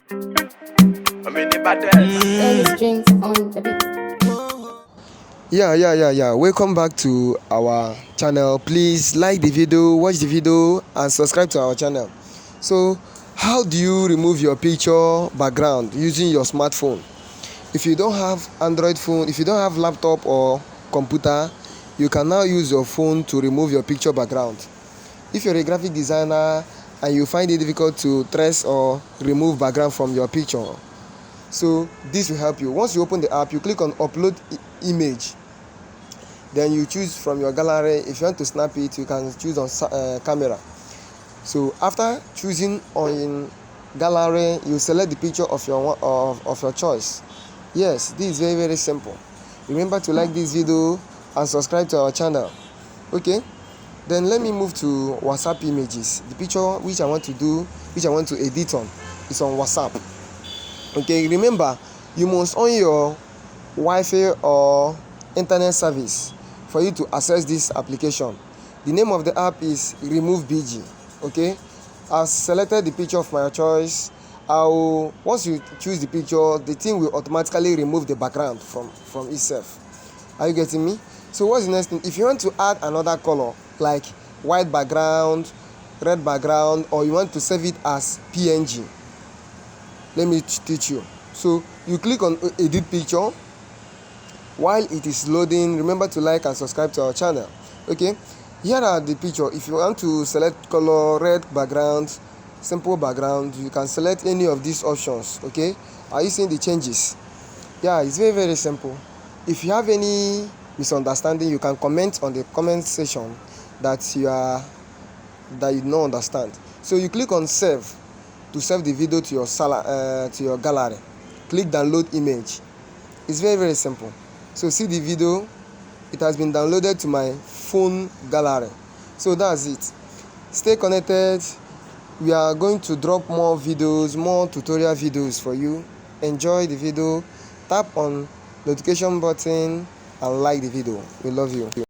I'm in the baddest. Ellis Drinks on the beat. Yeah. Welcome back to our channel. Please like the video, watch the video, and subscribe to our channel. So, how do you remove your picture background using your smartphone? If you don't have Android phone, if you don't have laptop or computer, you can now use your phone to remove your picture background. If you're a graphic designer and you find it difficult to trace or remove background from your picture, so this will help you. Once you open the app, you click on upload image, then you choose from your gallery. If you want to snap it, you can choose on camera. So after choosing on gallery, you select the picture of your choice. Yes, this is very simple. Remember to like this video and subscribe to our channel. Okay, then let me move to WhatsApp images. The picture which I want to edit on is on WhatsApp. Okay, remember you must on your Wi-Fi or internet service for you to access this application. The name of the app is Remove BG. Okay, I've selected the picture of my choice. Once you choose the picture, the thing will automatically remove the background from itself. Are you getting me? So what's the next thing? If you want to add another color like white background, red background, or you want to save it as PNG, let me teach you. So you click on edit picture. While it is loading, remember to like and subscribe to our channel. Okay, here are the picture. If you want to select color, red background, simple background, you can select any of these options. Okay, are you seeing the changes? Yeah, it's very simple. If you have any misunderstanding, you can comment on the comment section that you don't understand. So you click on save to save the video to your gallery. Click download image. It's very simple. So see the video, it has been downloaded to my phone gallery. So that's it. Stay connected. We are going to drop more videos, more tutorial videos for you. Enjoy the video. Tap on notification button and like the video. We love you.